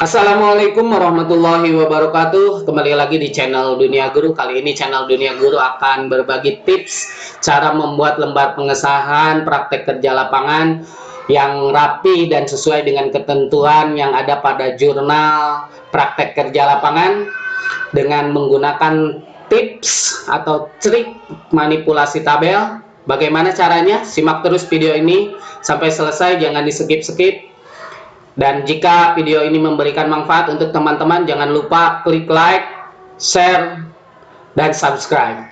Assalamualaikum warahmatullahi wabarakatuh. Kembali lagi di channel Dunia Guru. Kali ini channel Dunia Guru akan berbagi tips cara membuat lembar pengesahan praktek kerja lapangan yang rapi dan sesuai dengan ketentuan yang ada pada jurnal praktek kerja lapangan dengan menggunakan tips atau trik manipulasi tabel. Bagaimana caranya? Simak terus video ini sampai selesai, jangan di skip-skip. Dan jika video ini memberikan manfaat untuk teman-teman, jangan lupa klik like, share, dan subscribe.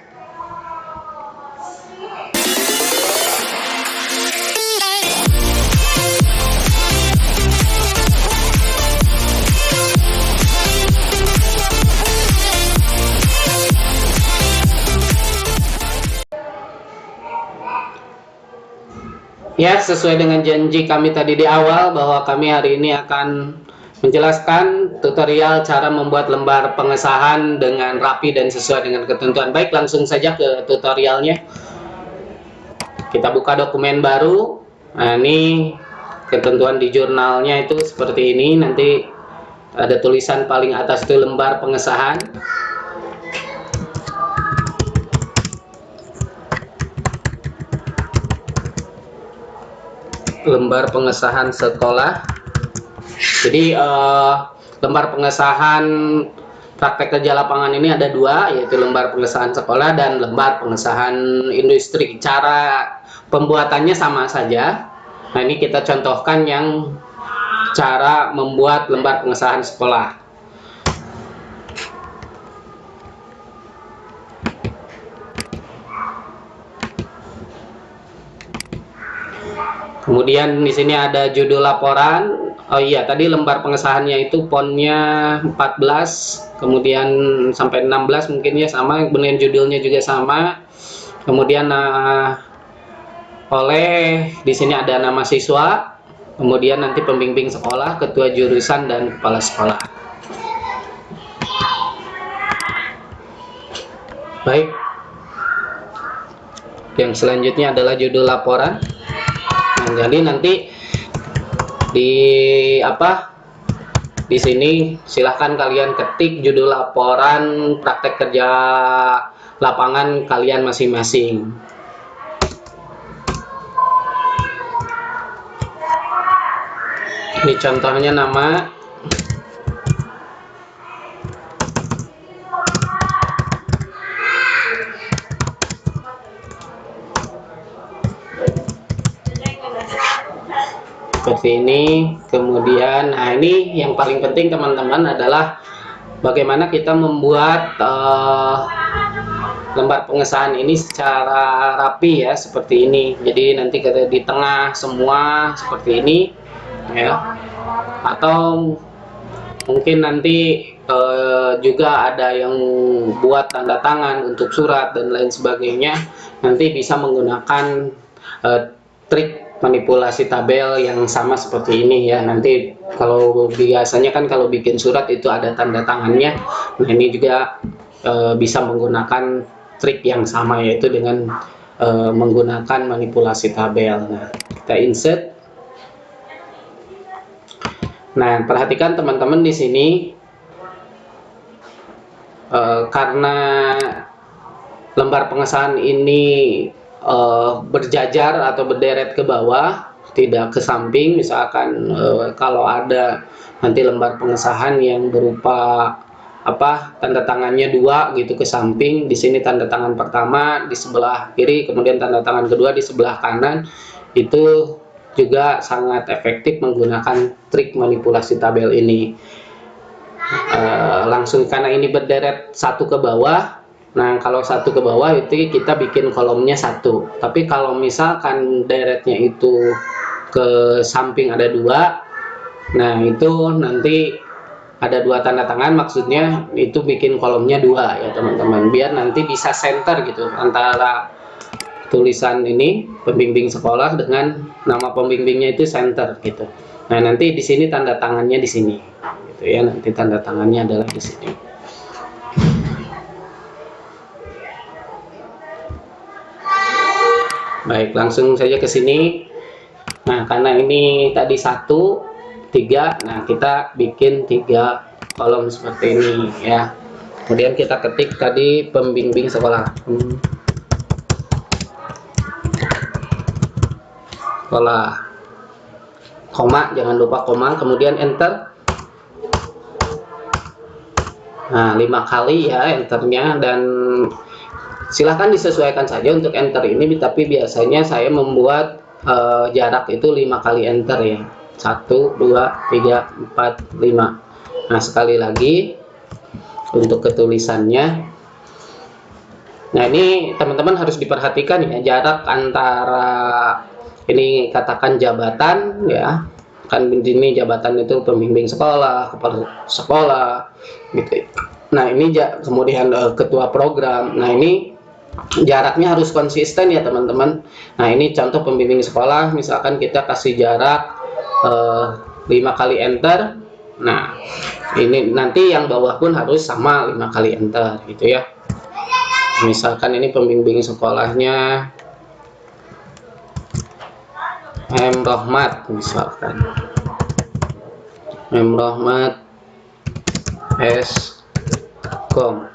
Ya, sesuai dengan janji kami tadi di awal bahwa kami hari ini akan menjelaskan tutorial cara membuat lembar pengesahan dengan rapi dan sesuai dengan ketentuan. Baik, langsung saja ke tutorialnya. Kita buka dokumen baru. Nah, ini ketentuan di jurnalnya itu seperti ini. Nanti ada tulisan paling atas itu lembar pengesahan. Lembar pengesahan sekolah. Jadi lembar pengesahan praktek kerja lapangan ini ada dua, yaitu lembar pengesahan sekolah dan lembar pengesahan industri. Cara pembuatannya sama saja. Nah, ini kita contohkan yang cara membuat lembar pengesahan sekolah. Kemudian di sini ada judul laporan. Oh iya, tadi lembar pengesahannya itu fontnya 14, kemudian sampai 16 mungkin ya sama, kemudian judulnya juga sama. Kemudian oleh di sini ada nama siswa, kemudian nanti pembimbing sekolah, ketua jurusan dan kepala sekolah. Baik. Yang selanjutnya adalah judul laporan. Nah, jadi nanti di sini silahkan kalian ketik judul laporan praktek kerja lapangan kalian masing-masing. Ini contohnya nama. Seperti ini. Kemudian nah ini yang paling penting teman-teman adalah bagaimana kita membuat lembar pengesahan ini secara rapi ya, seperti ini. Jadi nanti kita di tengah semua seperti ini ya, atau mungkin nanti juga ada yang buat tanda tangan untuk surat dan lain sebagainya. Nanti bisa menggunakan trik manipulasi tabel yang sama seperti ini ya. Nanti kalau biasanya kan kalau bikin surat itu ada tanda tangannya. Nah, ini juga bisa menggunakan trik yang sama, yaitu dengan menggunakan manipulasi tabel. Nah, kita insert. Nah, perhatikan teman-teman di sini karena lembar pengesahan ini berjajar atau berderet ke bawah, tidak ke samping. Misalkan kalau ada nanti lembar pengesahan yang berupa tanda tangannya dua gitu ke samping, di sini tanda tangan pertama di sebelah kiri, kemudian tanda tangan kedua di sebelah kanan, itu juga sangat efektif menggunakan trik manipulasi tabel ini. Langsung karena ini berderet satu ke bawah. Nah, kalau satu ke bawah itu kita bikin kolomnya satu. Tapi kalau misalkan deretnya itu ke samping ada dua, nah itu nanti ada dua tanda tangan, maksudnya itu bikin kolomnya dua ya teman-teman. Biar nanti bisa center gitu antara tulisan ini pembimbing sekolah dengan nama pembimbingnya itu center gitu. Nah, nanti di sini tanda tangannya di sini gitu ya. Nanti tanda tangannya adalah di sini. Baik, langsung saja ke sini. Nah, karena ini tadi satu, 3. Nah, kita bikin 3 kolom seperti ini ya. Kemudian kita ketik tadi pembimbing sekolah. Sekolah. Koma, jangan lupa koma, kemudian enter. Nah, 5 kali ya enternya, dan silahkan disesuaikan saja untuk enter ini, tapi biasanya saya membuat jarak itu 5 kali enter ya. 1, 2, 3, 4, 5. Nah, sekali lagi untuk ketulisannya. Nah, ini teman-teman harus diperhatikan ya, jarak antara ini katakan jabatan ya, kan ini jabatan itu pembimbing sekolah, kepala sekolah gitu. Nah, ini kemudian ketua program. Nah, ini jaraknya harus konsisten ya teman-teman. Nah, ini contoh pembimbing sekolah, misalkan kita kasih jarak 5 kali enter. Nah, ini nanti yang bawah pun harus sama 5 kali enter gitu ya. Misalkan ini pembimbing sekolahnya M. Rohmat, misalkan M. Rohmat S. Kom.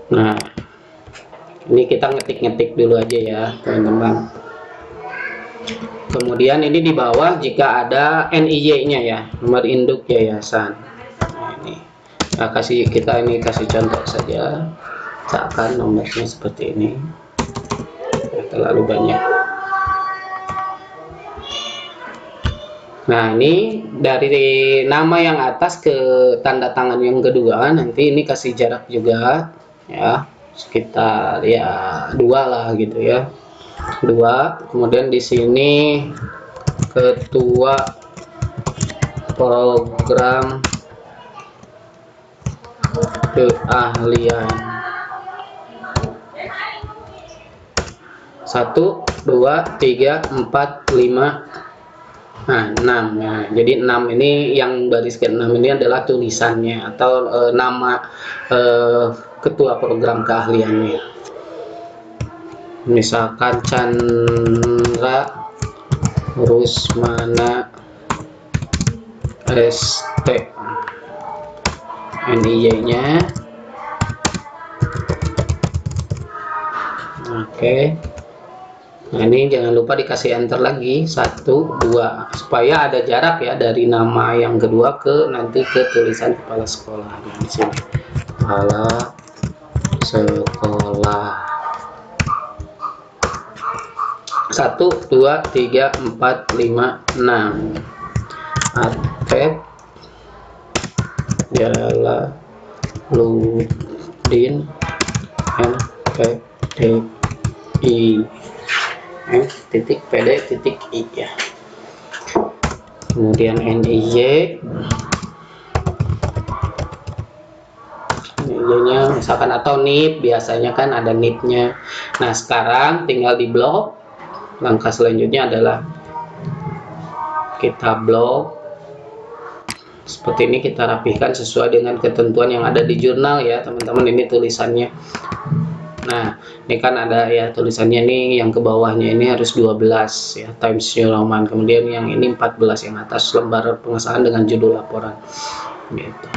Nah, ini kita ngetik-ngetik dulu aja ya teman-teman. Kemudian ini di bawah jika ada NIY-nya ya, nomor induk yayasan. Nah, ini nah, kita kasih contoh saja, misalkan nomornya seperti ini. Nah, terlalu banyak. Nah, ini dari nama yang atas ke tanda tangan yang kedua, nanti ini kasih jarak juga ya, sekitar ya 2 lah gitu ya, 2. Kemudian di sini ketua program keahlian 1, 2, 3, 4, 5. Nah, 6. Nah, jadi 6 ini yang baris ke-6 ini adalah tulisannya atau nama ketua program keahliannya. Misalkan Chandra Rusmana ST. NIY-nya. Oke. Nah, ini jangan lupa dikasih enter lagi 1, 2 supaya ada jarak ya dari nama yang kedua ke nanti ke tulisan kepala sekolah. Nah, di sini kepala sekolah 1, 2, 3, 4, 5, 6. Atep Jalaluddin MPDI titik PD titik I ya. Kemudian NIY nya misalkan, atau NIP, biasanya kan ada NIP-nya. Nah, sekarang tinggal di blok. Langkah selanjutnya adalah kita blok seperti ini, kita rapihkan sesuai dengan ketentuan yang ada di jurnal ya teman-teman. Ini tulisannya. Nah, ini kan ada ya tulisannya nih, yang ke bawahnya ini harus 12 ya, Times New Roman. Kemudian yang ini 14, yang atas lembar pengesahan dengan judul laporan gitu.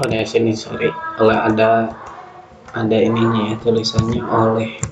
Oh, di sini sorry, oleh ada ininya ya, tulisannya oleh.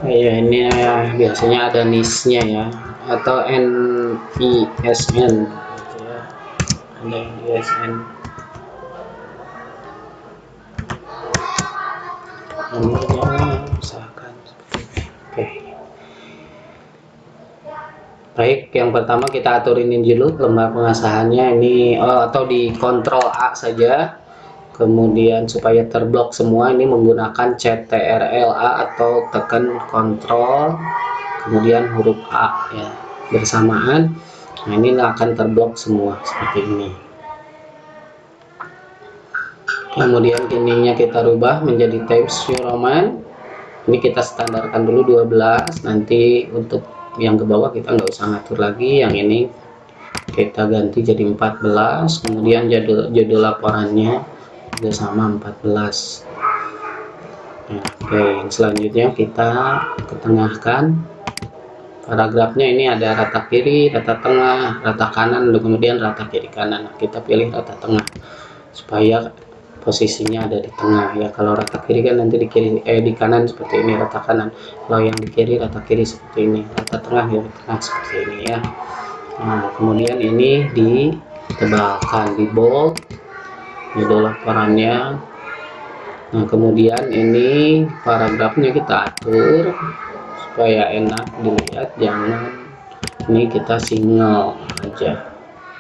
Ya, ini ya, biasanya ada NIS-nya ya, atau NISN gitu ya. Ada NISN nomornya misalkan seperti ini. Oke. Baik, yang pertama kita aturin dulu lembar pengesahannya ini, atau di Ctrl A saja. Kemudian supaya terblok semua ini menggunakan CTRL-A atau tekan Ctrl kemudian huruf A ya bersamaan. Nah, ini akan terblok semua seperti ini. Kemudian ininya kita rubah menjadi Times New Roman. Ini kita standarkan dulu 12. Nanti untuk yang ke bawah kita nggak usah ngatur lagi. Yang ini kita ganti jadi 14. Kemudian judul laporannya juga sama 14. Nah, oke, selanjutnya kita ketengahkan paragrafnya. Ini ada rata kiri, rata tengah, rata kanan, dan kemudian rata kiri kanan. Kita pilih rata tengah supaya posisinya ada di tengah ya. Kalau rata kiri kan nanti di kiri di kanan seperti ini rata kanan, kalau yang di kiri rata kiri seperti ini, rata tengah ya di tengah seperti ini ya. Nah, kemudian ini ditebalkan, di bold judul laporannya. Nah, kemudian ini paragrafnya kita atur supaya enak dilihat, jangan ini kita single aja.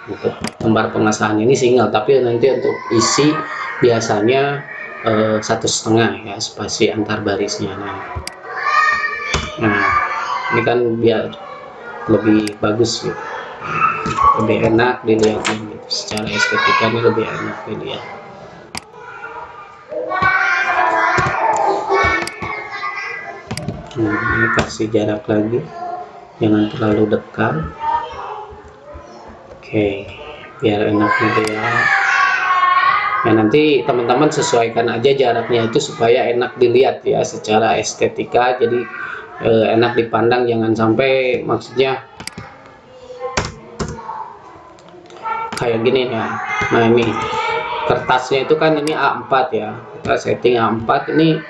Untuk lembar pengesahan ini single, tapi nanti untuk isi biasanya 1,5 ya spasi antar barisnya. Nah, ini kan biar lebih bagus gitu, lebih enak dilihatnya gitu. Secara estetika ini lebih enak dilihat. Nah, ini kasih jarak lagi, jangan terlalu dekat. Oke, biar enak gitu ya. Nah, nanti teman-teman sesuaikan aja jaraknya itu supaya enak dilihat ya secara estetika, jadi enak dipandang, jangan sampai maksudnya kayak gini ya. Nah, ini kertasnya itu kan ini A4 ya, kita setting A4, ini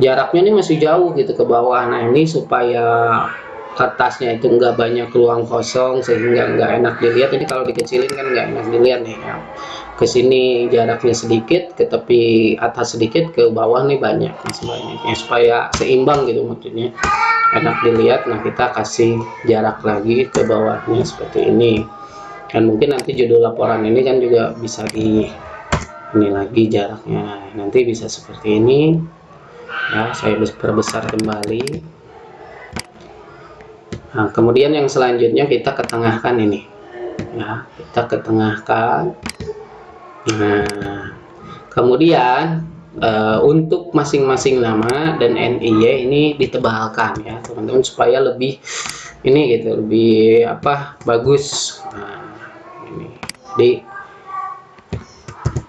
jaraknya ini masih jauh gitu ke bawah. Nah, ini supaya kertasnya itu enggak banyak ruang kosong sehingga enggak enak dilihat. Ini kalau dikecilin kan enggak enak dilihat nih ya. Ke sini jaraknya sedikit, ke tepi atas sedikit, ke bawah nih banyak, masih banyak ya, supaya seimbang gitu maksudnya, enak dilihat. Nah, kita kasih jarak lagi ke bawahnya seperti ini. Dan mungkin nanti judul laporan ini kan juga bisa ini lagi jaraknya, nanti bisa seperti ini ya. Saya perbesar kembali. Nah, kemudian yang selanjutnya kita ketengahkan ini ya, kita ketengahkan. Nah, kemudian untuk masing-masing nama dan NIY ini ditebalkan ya teman-teman, supaya lebih ini gitu, lebih bagus. Nah,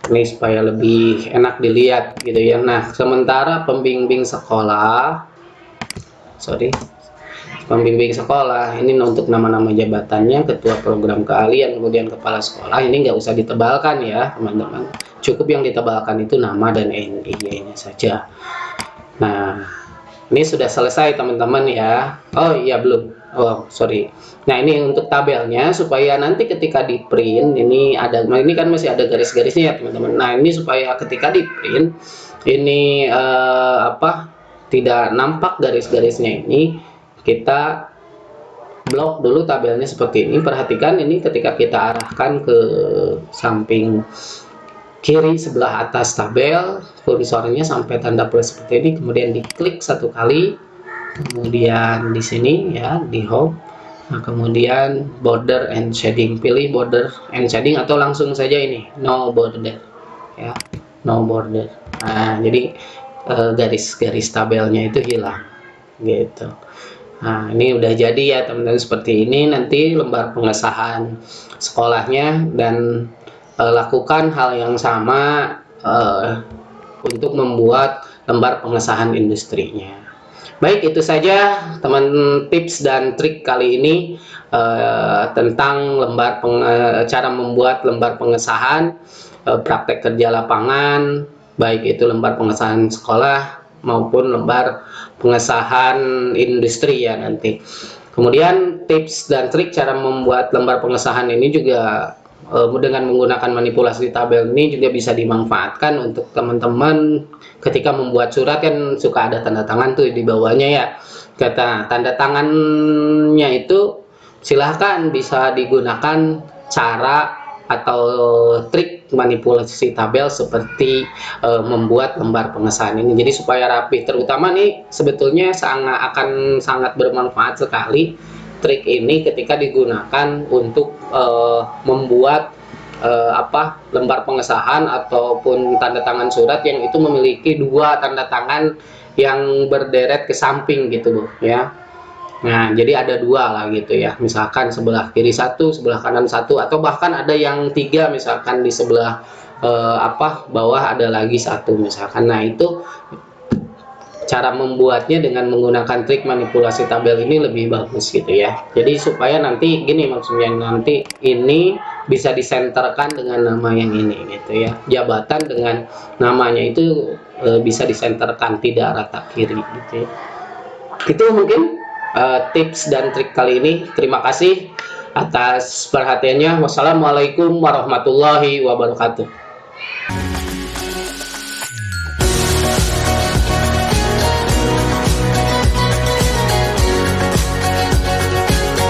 ini supaya lebih enak dilihat gitu ya. Nah, sementara pembimbing sekolah ini untuk nama-nama jabatannya, ketua program keahlian, kemudian kepala sekolah, ini nggak usah ditebalkan ya teman-teman, cukup yang ditebalkan itu nama dan NIY-nya saja. Nah, ini sudah selesai teman-teman ya. Oh iya, belum, sorry. Nah, ini untuk tabelnya supaya nanti ketika di print ini kan masih ada garis-garisnya ya teman-teman. Nah, ini supaya ketika di print ini tidak nampak garis-garisnya, ini kita blok dulu tabelnya seperti ini. Perhatikan ini ketika kita arahkan ke samping kiri sebelah atas tabel, kursornya sampai tanda plus seperti ini, kemudian diklik satu kali, kemudian di sini ya di home. Nah, kemudian border and shading, pilih border and shading atau langsung saja ini no border ya, no border. Nah, jadi garis-garis tabelnya itu hilang gitu. Nah, ini udah jadi ya teman-teman, seperti ini nanti lembar pengesahan sekolahnya, dan lakukan hal yang sama untuk membuat lembar pengesahan industrinya. Baik, itu saja teman tips dan trik kali ini tentang cara membuat lembar pengesahan praktek kerja lapangan, baik itu lembar pengesahan sekolah maupun lembar pengesahan industri ya nanti. Kemudian tips dan trik cara membuat lembar pengesahan ini juga dengan menggunakan manipulasi tabel ini juga bisa dimanfaatkan untuk teman-teman ketika membuat surat, kan suka ada tanda tangan tuh di bawahnya ya. Kata tanda tangannya itu silahkan bisa digunakan cara atau trik manipulasi tabel seperti membuat lembar pengesahan ini, jadi supaya rapi. Terutama nih sebetulnya akan sangat bermanfaat sekali trik ini ketika digunakan untuk membuat lembar pengesahan ataupun tanda tangan surat yang itu memiliki dua tanda tangan yang berderet ke samping gitu Bu ya. Nah, jadi ada dua lah gitu ya. Misalkan sebelah kiri satu, sebelah kanan satu, atau bahkan ada yang tiga, misalkan di sebelah bawah ada lagi satu misalkan. Nah, itu cara membuatnya dengan menggunakan trik manipulasi tabel ini lebih bagus gitu ya. Jadi supaya nanti gini, maksudnya nanti ini bisa disenterkan dengan nama yang ini gitu ya. Jabatan dengan namanya itu bisa disenterkan, tidak rata kiri gitu ya. Itu mungkin tips dan trik kali ini. Terima kasih atas perhatiannya. Wassalamualaikum warahmatullahi wabarakatuh.